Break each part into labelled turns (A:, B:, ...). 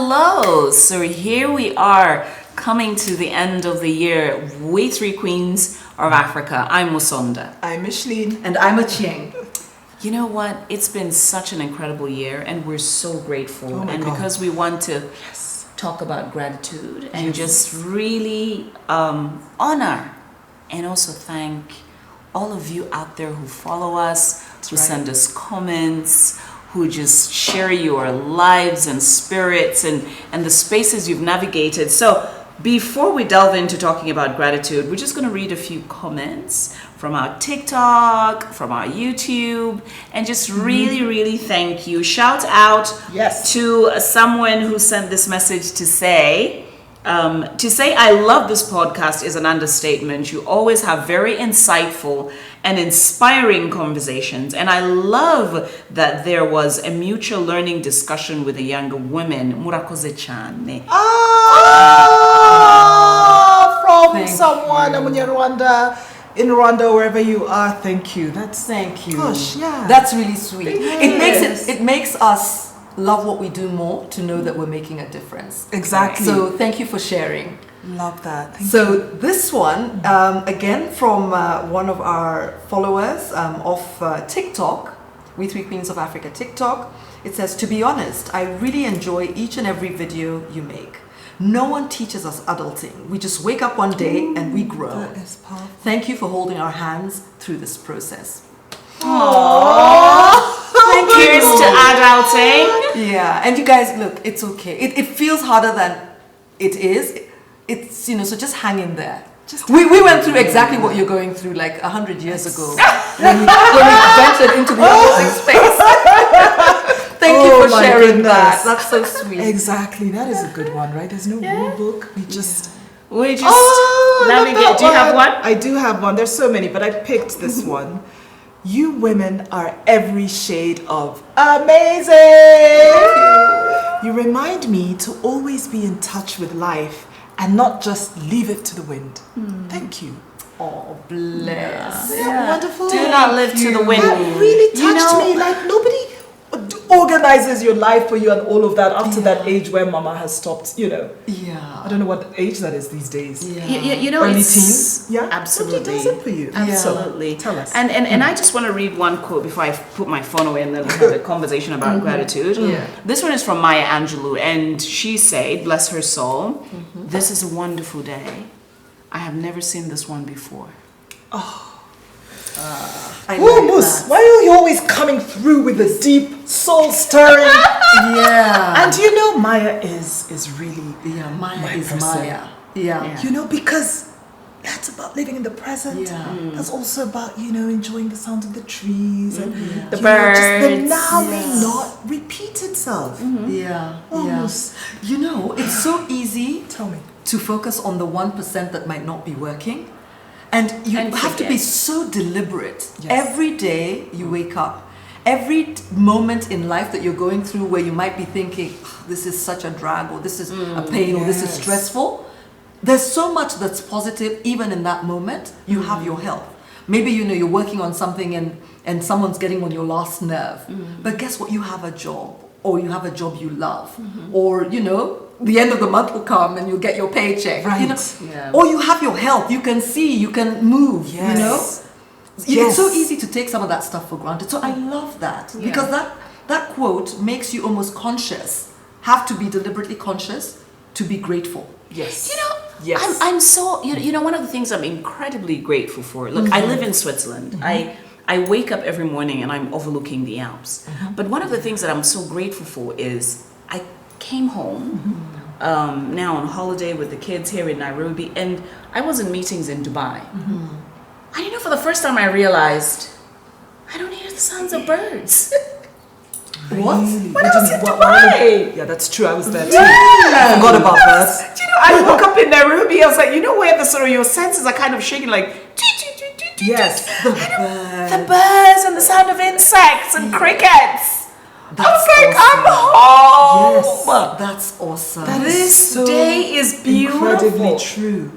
A: Hello! So here we are coming to the end of the year. We three queens of Africa. I'm Musonda.
B: I'm Micheline.
C: And I'm Achieng.
A: You know what? It's been such an incredible year and we're so grateful.
B: Oh my
A: and
B: God.
A: because we want to talk about gratitude and just really honor and also thank all of you out there who follow us, who send us comments, who just share your lives and spirits and the spaces you've navigated. So before we delve into talking about gratitude, we're just going to read a few comments from our TikTok, from our YouTube, and just really thank you. Shout out to someone who sent this message to say I love this podcast is an understatement. You always have very insightful and inspiring conversations. And I love that there was a mutual learning discussion with a younger woman, Murakoze-chan.
B: From someone in Rwanda, wherever you are. Thank you.
C: Thank you.
B: Gosh, yeah.
C: That's really sweet. It makes us love what we do more to know that we're making a difference.
B: Exactly.
C: So thank you for sharing.
B: Love that.
C: So this one, again from one of our followers of TikTok, We Three Queens of Africa TikTok. It says, to be honest, I really enjoy each and every video you make. No one teaches us adulting. We just wake up one day and we grow.
B: That is powerful.
C: Thank you for holding our hands through this process.
A: Aww. Here's to adulting.
C: Yeah, and you guys, look, it's okay. It feels harder than it is. It's, so just hang in there. We went through exactly what you're going through like 100 years ago when we ventured into the adulting space. Thank you for sharing that. That's so sweet.
B: Exactly. That is a good one, right? There's no rule book. We just
A: navigate.
B: Do
A: you have one?
B: I do have one. There's so many, but I picked this one. You women are every shade of amazing. You remind me to always be in touch with life and not just leave it to the wind. Thank you.
C: Oh, bless.
B: Isn't that wonderful?
A: Do not live to the wind.
B: That really touched me. Like nobody organizes your life for you and all of that after that age where mama has stopped,
C: Yeah.
B: I don't know what age that is these days.
A: Yeah.
B: Early
A: it's
B: teens? Yeah,
A: absolutely.
B: Nobody does it for you.
A: Absolutely.
B: So, tell us.
A: And I just want to read one quote before I put my phone away and then we have a conversation about gratitude.
C: Yeah.
A: This one is from Maya Angelou, and she said, bless her soul, this is a wonderful day. I have never seen this one before.
B: Moose, why are you always coming through with the deep, soul-stirring? And Maya is really
C: Maya is
B: person.
C: Maya. Yeah.
B: Because that's about living in the present.
C: Yeah.
B: That's also about, enjoying the sound of the trees and
A: The birds.
B: Just the now may not repeat itself.
C: Yeah.
B: Moose.
C: It's so easy
B: Tell me.
C: to focus on the 1% that might not be working. And you have to be so deliberate.
B: Yes.
C: Every day you wake up, every moment in life that you're going through where you might be thinking, this is such a drag, or this is a pain, or this is stressful. There's so much that's positive even in that moment. You have your health. Maybe you're working on something and someone's getting on your last nerve. But guess what? You have a job, or you have a job you love, or the end of the month will come and you'll get your paycheck.
B: Right.
C: Or you have your health. You can see, you can move.
B: Yes.
C: It's so easy to take some of that stuff for granted. So I love that because that quote makes you almost conscious. Have to be deliberately conscious to be grateful.
B: Yes.
A: Yes. I'm so, one of the things I'm incredibly grateful for. Look, I live in Switzerland. I wake up every morning and I'm overlooking the Alps. But one of the things that I'm so grateful for is I came home now on holiday with the kids here in Nairobi, and I was in meetings in Dubai. And for the first time I realized I don't hear the sounds of birds.
C: What?
A: When I was in Dubai.
B: Yeah, that's true. I was there too. I forgot about that.
A: I woke up in Nairobi. I was like, where the sort of your senses are kind of shaking, like.
B: Yes,
A: The birds and the sound of insects and crickets.
C: That's
A: I was like,
C: awesome.
A: I'm home.
C: That's awesome.
A: This day is beautiful.
B: Incredibly true.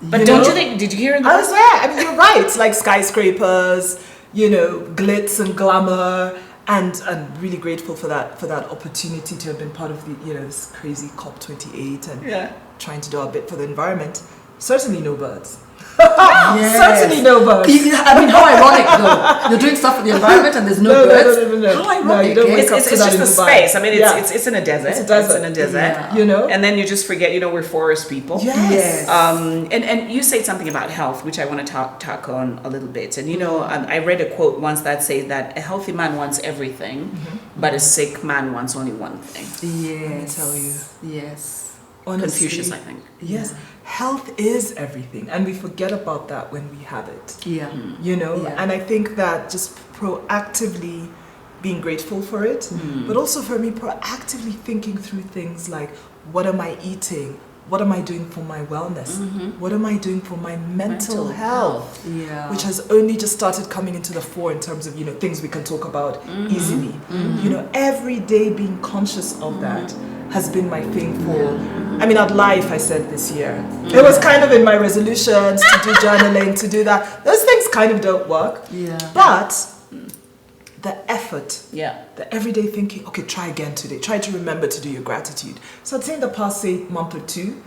A: But don't you think? Did you hear?
B: I was there. I mean, you're right. It's like skyscrapers, glitz and glamour, And I'm really grateful for that opportunity to have been part of the, this crazy COP28 and trying to do our bit for the environment. Certainly no birds.
C: Yes.
B: Certainly no birds.
C: I mean, how ironic though. You're doing stuff for the environment and there's no birds.
B: No.
C: How ironic.
B: No, you don't wake up
A: It's
B: to that
A: just
B: in
A: a
B: Dubai.
A: space. I mean, it's in a desert.
B: It's a desert.
A: It's in a desert.
C: Yeah.
A: And then you just forget, we're forest people.
B: Yes.
A: And you said something about health, which I want to talk on a little bit. And I read a quote once that says that a healthy man wants everything, but a sick man wants only one thing.
C: Yes.
B: Let me tell you.
C: Yes.
B: Honestly,
A: Confucius, I think.
B: Yes. Health is everything, and we forget about that when we have it.
C: Yeah. Yeah.
B: And I think that just proactively being grateful for it, but also for me proactively thinking through things like, what am I eating? What am I doing for my wellness? What am I doing for my mental health?
C: Yeah.
B: Which has only just started coming into the fore in terms of, things we can talk about easily. Every day being conscious of that has been my thing at life, I said this year. It was kind of in my resolutions to do journaling, to do that. Those things kind of don't work.
C: Yeah.
B: But the effort,
A: Yeah.
B: the everyday thinking, okay, try again today. Try to remember to do your gratitude. So I'd say in the past, say, month or two,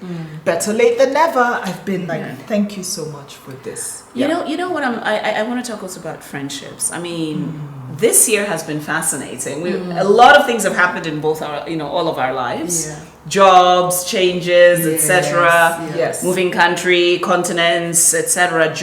B: better late than never, I've been like, thank you so much for this.
A: You know what I want to talk also about friendships. I mean, this year has been fascinating. A lot of things have happened in both our, all of our lives.
C: Yeah.
A: Jobs, changes, etc.
B: Yes.
A: Moving country, continents, etc.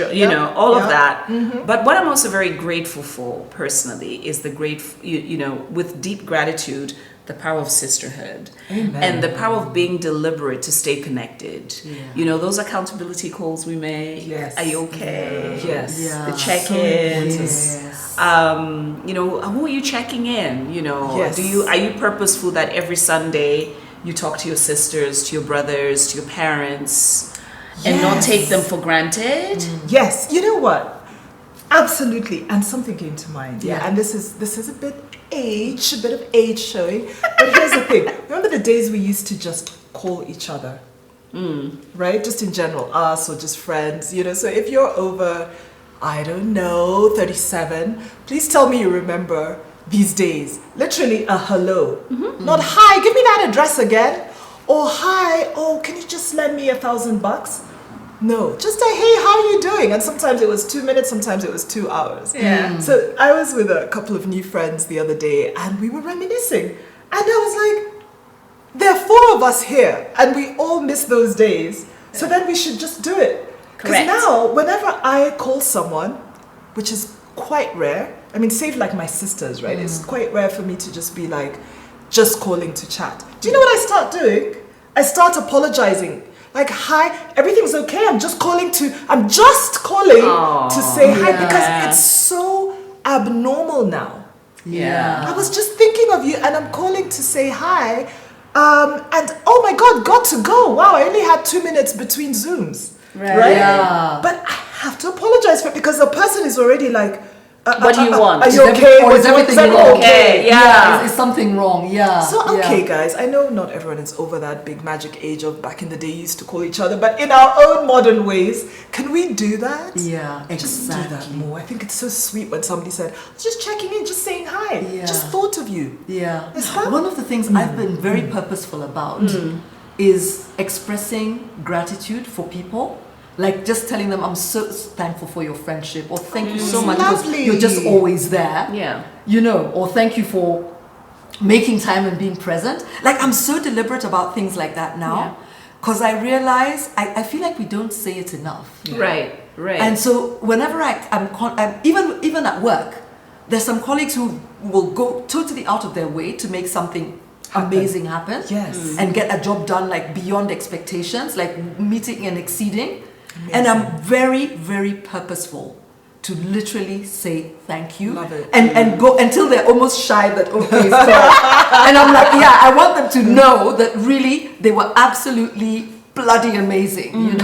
A: All of that. But what I'm also very grateful for personally is with deep gratitude, the power of sisterhood.
B: Amen.
A: And the power of being deliberate to stay connected.
C: Yeah.
A: Those accountability calls we make.
B: Yes.
A: Are you okay?
B: Yes.
C: Yeah.
A: The check-ins.
C: Yes.
A: Who are you checking in?
B: Yes.
A: Are you purposeful that every Sunday you talk to your sisters, to your brothers, to your parents, and not take them for granted?
B: Yes. You know what? Absolutely. And something came to mind.
C: Yeah.
B: And this is a bit of age showing. But here's the thing. Remember the days we used to just call each other? Right? Just in general, us or just friends. So if you're over, I don't know, 37, please tell me you remember these days. Literally a hello. Not hi, give me that address again. Or hi, can you just lend me $1,000? No, just a hey, how are you doing? And sometimes it was 2 minutes, sometimes it was 2 hours.
A: Yeah.
B: So I was with a couple of new friends the other day and we were reminiscing. And I was like, there are 4 of us here and we all miss those days. So then we should just do it. Because
A: Correct.
B: now, whenever I call someone, which is quite rare, save like my sisters, right? It's quite rare for me to just be like, just calling to chat. Do you know what I start doing? I start apologizing. Like, hi, everything's okay. I'm just calling to say hi because it's so abnormal now.
A: Yeah.
B: I was just thinking of you and I'm calling to say hi. And oh my God, got to go. Wow, I only had 2 minutes between Zooms. Right?
C: Yeah.
B: But I have to apologize for it because the person is already like,
A: What do you want?
B: Are you okay?
C: Or is everything wrong?
A: Okay, yeah.
C: Is something wrong? Yeah.
B: So, okay, guys, I know not everyone is over that big magic age of back in the day used to call each other, but in our own modern ways, can we do that?
C: Yeah,
B: Just do that
C: exactly.
B: more. I think it's so sweet when somebody said, just checking in, just saying hi,
C: Yeah.
B: just thought of you.
C: Yeah.
B: Is that-
C: One of the things I've been very purposeful about is expressing gratitude for people. Like just telling them I'm so thankful for your friendship, or thank you so much because
B: Lovely.
C: you're just always there.
A: Yeah.
C: Or thank you for making time and being present. Like I'm so deliberate about things like that now because I realize I feel like we don't say it enough.
A: Right.
C: And so whenever I'm even at work, there's some colleagues who will go totally out of their way to make something amazing happen.
B: Yes.
C: And get a job done like beyond expectations, like meeting and exceeding. And I'm very, very purposeful to literally say thank you.
B: Love it.
C: And go until they're almost shy that okay, stop. And I'm like, I want them to know that really they were absolutely bloody amazing,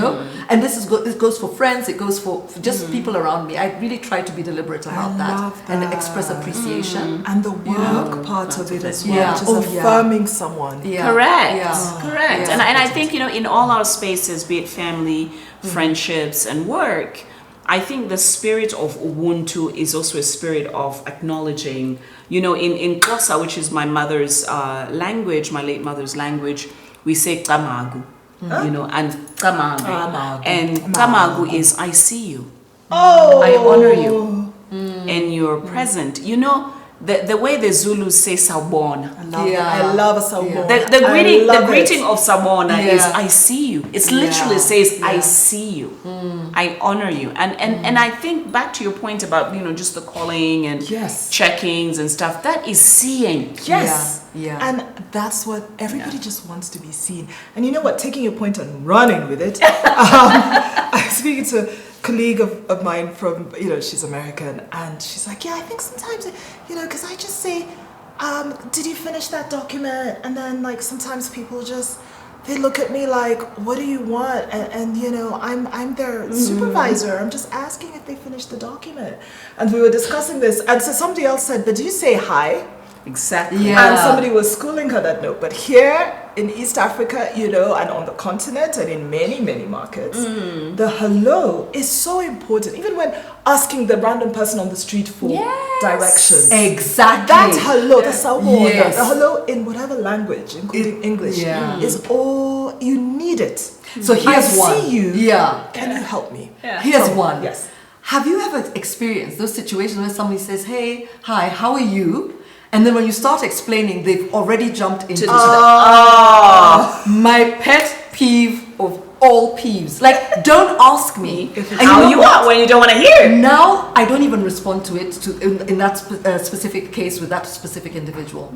C: And this goes for friends, it goes for just people around me. I really try to be deliberate about
B: love
C: and express appreciation.
B: And the work part of it as well,
C: Yeah.
B: which is
C: Oh, yeah.
B: affirming someone.
C: Yeah.
A: Correct.
C: Yeah.
A: Correct.
C: Yeah.
A: And I think, in all our spaces, be it family, friendships, and work, I think the spirit of Ubuntu is also a spirit of acknowledging, you know, in Xhosa, which is my mother's language, my late mother's language, we say Kamagu, you know, and Kamagu. And Kamagu is I see you.
B: Oh,
A: I honor you. And you're present. You know, the way the Zulus say Sawubona.
B: I love a sawubona.
A: The greeting of Sawubona is I see you. It literally says I see you. I honor you. And I think back to your point about, you know, just the calling and checkings and stuff. That is seeing.
B: Yes.
C: Yeah.
B: And that's what everybody just wants to be seen. And you know what? Taking your point and running with it. I was speaking to a colleague of mine from, you know, she's American, and she's like, yeah, I think sometimes, you know, because I just say, did you finish that document? And then like sometimes people just, they look at me like, what do you want? And you know, I'm their supervisor. I'm just asking if they finished the document. And we were discussing this, and so somebody else said, but do you say hi?
A: Exactly.
C: Yeah.
B: And somebody was schooling her that note. But here in East Africa, you know, and on the continent and in many, many markets, the hello is so important. Even when asking the random person on the street for directions.
C: Exactly.
B: That hello, the sawubona,
C: Yes.
B: the hello in whatever language, including English, is all, you need it.
C: So here's one.
B: I see you.
C: Yeah.
B: Can you help me?
C: Here's one.
B: Yes.
C: Have you ever experienced those situations where somebody says, hey, hi, how are you? And then when you start explaining, they've already jumped into my pet peeve of all peeves. Like, don't ask me
A: How you are when you don't want to hear.
C: Now I don't even respond to it in that specific case with that specific individual.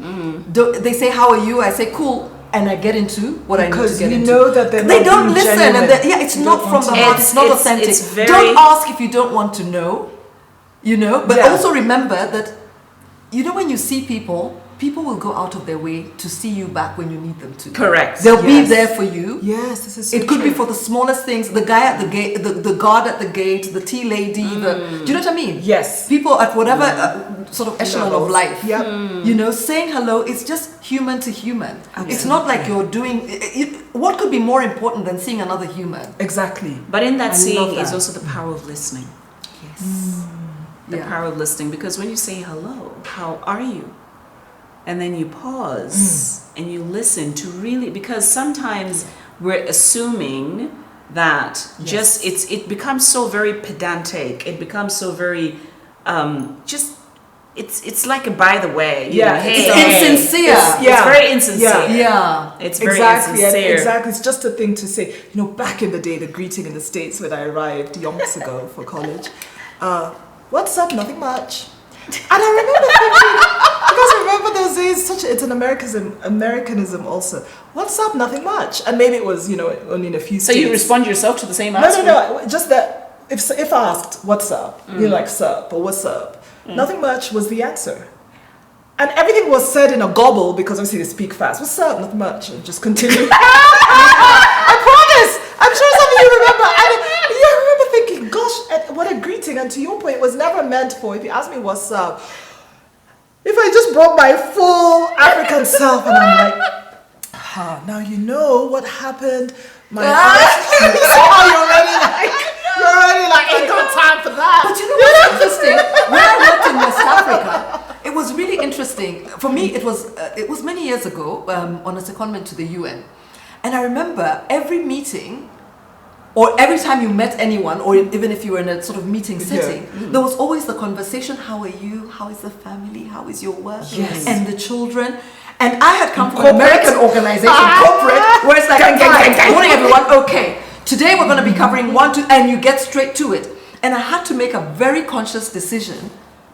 C: They say, how are you? I say, cool. And I get into what I need to
B: Because
C: get
B: you
C: into.
B: know that they're
C: They
B: not
C: don't
B: being
C: listen.
B: genuine.
C: And it's not from the heart. It's not authentic.
A: it's very-
C: Don't ask if you don't want to know. You know? But also remember that, you know, when you see people will go out of their way to see you back when you need them to.
A: Correct.
C: They'll be there for you.
B: Yes, this is so
C: It could be
B: true.
C: for the smallest things, the guy at the gate, the guard at the gate, the tea lady, do you know what I mean?
B: Yes.
C: People at whatever sort of echelon of
B: Levels.
C: life.
B: Yep.
C: You know, saying hello is just human to human. It's not like you're doing, what could be more important than seeing another human?
B: Exactly.
A: But in that
C: I
A: seeing
C: love
A: is
C: that.
A: also the power of listening.
C: Yes.
A: The power of listening, because when you say hello, how are you? And then you pause and you listen to really, because sometimes we're assuming that just it becomes so very pedantic. It becomes so very it's like a by the way. You know, hey,
C: It's insincere.
A: It's very insincere.
C: Yeah.
A: It's very
B: Exactly, and
A: insincere.
B: exactly. It's just a thing to say. You know, back in the day, the greeting in the States when I arrived yonks ago for college, what's up? Nothing much. And I remember thinking, because I remember those days, it's an Americanism also. What's up? Nothing much. And maybe it was, you know, only in a few
A: So
B: states.
A: you respond yourself to the same answer?
B: No. Just that if asked, what's up? You're like, sup, or what's up? Nothing much was the answer. And everything was said in a gobble because obviously they speak fast. What's up? Nothing much. And just continue. I promise. I'm sure some of you remember. I remember thinking, gosh, what a greeting. And to your point, it was never meant for, if you ask me what's up, if I just brought my full African self and I'm like, now you know what happened. My you see how you're already like, I ain't got time for that.
C: But you know what's interesting? When I worked in West Africa, it was really interesting. For me, it was many years ago on a secondment to the UN. And I remember every meeting, or every time you met anyone, or even if you were in a sort of meeting setting, there was always the conversation, how are you? How is the family? How is your work?
B: Yes.
C: And the children? And I had come from an American organization, corporate, where it's like, good morning everyone, okay. Today we're going to be covering 1, 2, and you get straight to it. And I had to make a very conscious decision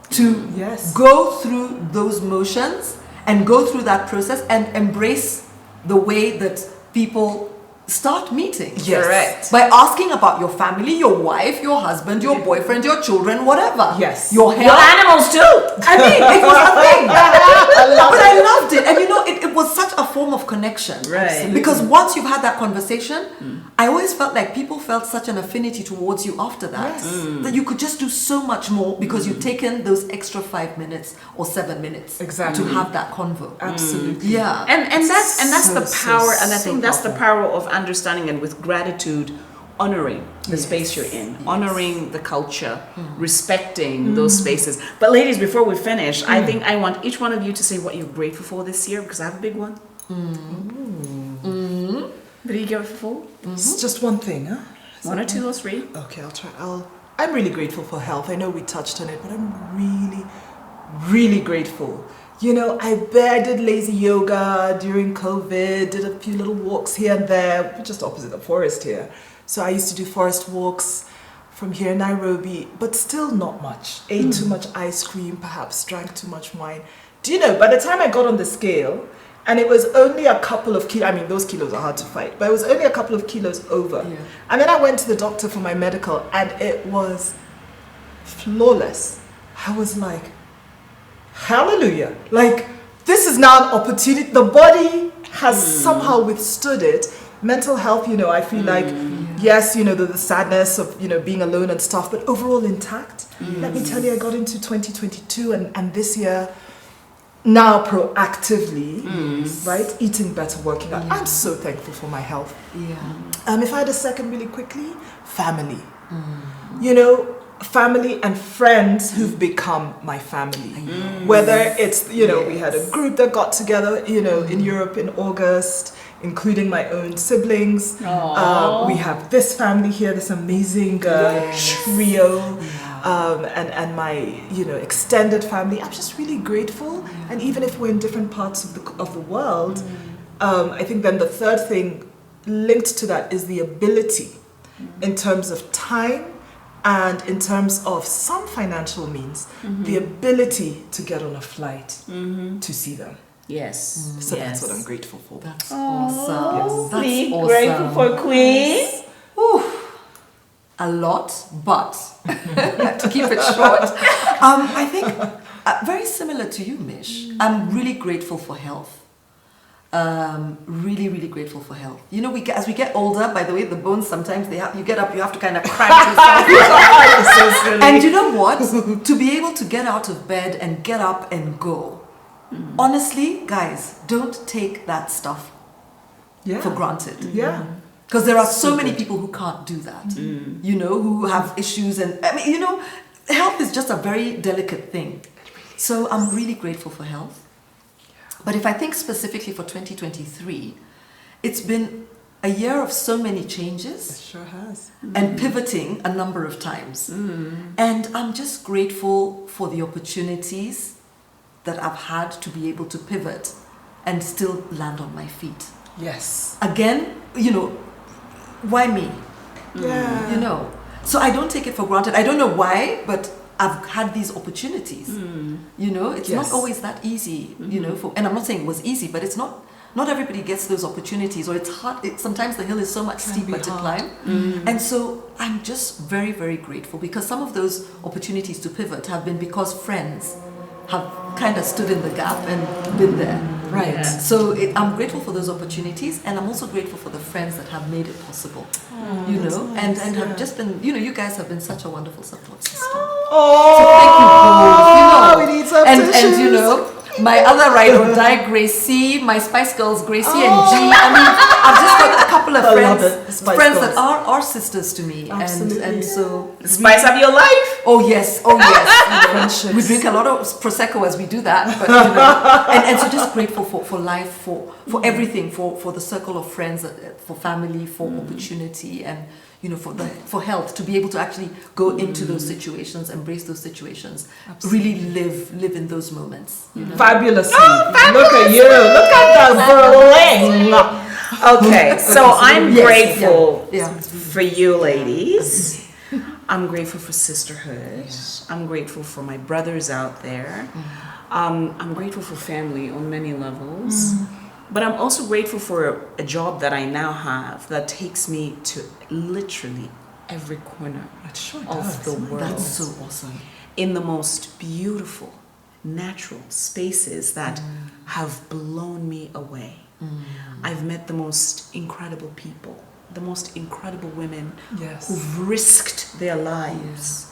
C: to go through those motions and go through that process and embrace the way that people start meeting.
B: Yes.
A: Correct.
C: By asking about your family, your wife, your husband, your boyfriend, your children, whatever.
B: Yes.
C: Your health.
A: Your animals too.
C: I mean, it was a thing. But I loved it. And you know, it was such a form of connection.
A: Right.
C: Because once you've had that conversation, I always felt like people felt such an affinity towards you after that. That you could just do so much more because you've taken those extra 5 minutes or 7 minutes
B: Exactly.
C: to have that convo.
B: Absolutely.
C: Yeah.
A: And that's the
B: So,
A: power, and I
B: so
A: think that's the
B: powerful.
A: power of understanding, and with gratitude, honoring the space you're in, honoring the culture, respecting those spaces. But ladies, before we finish, I think I want each one of you to say what you're grateful for this year, because I have a big one. What are you grateful for?
B: It's just one thing, huh?
A: One or two or three?
B: Okay, I'll try. I'm really grateful for health. I know we touched on it, but I'm really, really grateful. You know, I did lazy yoga during COVID, did a few little walks here and there, just opposite the forest here. So I used to do forest walks from here in Nairobi, but still not much. Ate too much ice cream, perhaps drank too much wine. Do you know, by the time I got on the scale, and it was only a couple of kilos, I mean, those kilos are hard to fight, but it was only a couple of kilos over. Yeah. And then I went to the doctor for my medical, and it was flawless. I was like, hallelujah. Like, this is now an opportunity. The body has somehow withstood it. Mental health, you know, I feel like, yes, you know, the sadness of, you know, being alone and stuff, but overall intact. Let me tell you, I got into 2022 and this year, now proactively, right, eating better, working out. I'm so thankful for my health. If I had a second really quickly, family. You know, family and friends who've become my family. Whether it's, you know, we had a group that got together, you know, in Europe in August, including my own siblings. We have this family here, this amazing trio. And my, you know, extended family. I'm just really grateful. And even if we're in different parts of the world, I think then the third thing linked to that is the ability in terms of time and in terms of some financial means, the ability to get on a flight to see them.
A: Yes.
B: So that's what I'm grateful for.
C: That's awesome.
B: Yes.
C: That's
A: Be
C: awesome.
A: grateful for Queen.
C: A lot, but to keep it short, I think very similar to you, Mish. I'm really grateful for health. Really, really grateful for health. You know, as we get older, by the way, the bones sometimes you get up, you have to kind of crank yourself. And you know what? To be able to get out of bed and get up and go. Honestly, guys, don't take that stuff for granted. Because there are so many people who can't do that, you know, who have issues. And I mean, you know, health is just a very delicate thing. So I'm really grateful for health. But if I think specifically for 2023, it's been a year of so many changes.
B: It sure has.
C: And pivoting a number of times. And I'm just grateful for the opportunities that I've had to be able to pivot and still land on my feet.
B: Yes.
C: Again, you know, why me?
B: Yeah.
C: You know, so I don't take it for granted. I don't know why, but I've had these opportunities. You know, it's not always that easy, you know, and I'm not saying it was easy, but it's not everybody gets those opportunities, or it's hard. Sometimes the hill is so much steeper to climb. And so I'm just very, very grateful, because some of those opportunities to pivot have been because friends have kind of stood in the gap and been there. Right. Yeah. So I'm grateful for those opportunities, and I'm also grateful for the friends that have made it possible. You know,
B: nice.
C: and have just been, you know, you guys have been such a wonderful support system.
B: Oh,
C: so thank you both. You know,
B: we need some
C: and
B: tissues.
C: you know, my other ride or die, Gracie, my Spice Girls, Gracie and G. I mean, I've just got a couple of friends that are sisters to me.
B: Absolutely.
C: And so
A: Spice up your life.
C: Oh yes. We drink a lot of prosecco as we do that, but you know, and so just grateful for life, for everything, for the circle of friends, for family, for opportunity, and you know, for health, to be able to actually go into those situations, embrace those situations, really live in those moments. You know?
B: Fabulously. Look at you. Look at the bling.
A: Okay, so I'm grateful for you ladies. I'm grateful for Sisterhood. I'm grateful for my brothers out there. I'm grateful for family on many levels. But I'm also grateful for a job that I now have that takes me to literally every corner of the world.
C: That's so awesome.
A: In the most beautiful, natural spaces that have blown me away. I've met the most incredible people, the most incredible women who've risked their lives,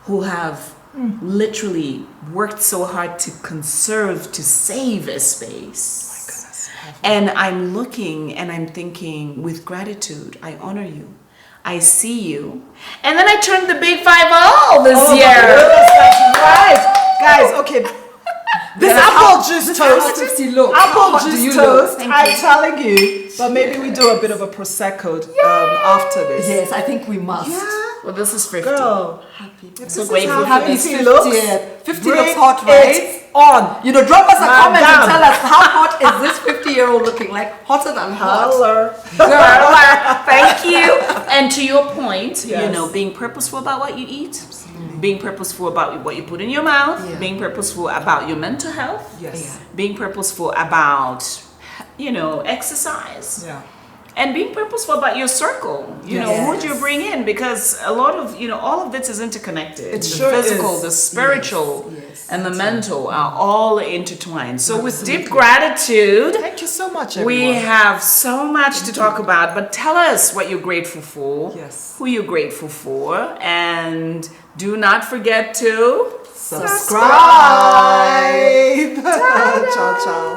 A: who have literally worked so hard to conserve, to save a space. And I'm looking and I'm thinking, with gratitude, I honor you. I see you. And then I turned the big 5-0 this
B: Oh my
A: year.
B: goodness, that's right. Guys, okay. This apple juice toast.
C: Look.
B: Apple
C: How do
B: juice
C: you
B: toast.
C: look?
B: I'm telling you. But maybe we do a bit of a prosecco after this.
C: Yes, I think we must.
A: Well, this is 50.
B: Girl,
C: Happy.
B: this
A: So
B: is
A: grateful
B: how
A: for
B: 50
C: this.
B: looks.
C: 50
B: Bring
C: looks hot,
B: it
C: right?
B: on.
C: You know, drop us a comment and
B: Madam.
C: tell us how hot is this 50-year-old looking like? Hotter than hot.
B: Holler.
A: Thank you. And to your point, you
B: Yes.
A: know, being purposeful about what you eat, being purposeful about what you put in your mouth,
C: Yeah.
A: being purposeful about your mental health,
B: Yes.
A: being purposeful about, you know, exercise.
B: Yeah.
A: And being purposeful about your circle, you know, who do you bring in? Because a lot of, you know, all of this is interconnected.
B: It
A: the
B: sure
A: physical,
B: is.
A: the spiritual,
C: Yes,
A: and the mental are all intertwined. So with deep gratitude,
B: Thank you so much, everyone.
A: we have so much to talk about, but tell us what you're grateful for,
B: Yes.
A: who you're grateful for, and do not forget to
B: Subscribe. Ciao, ciao.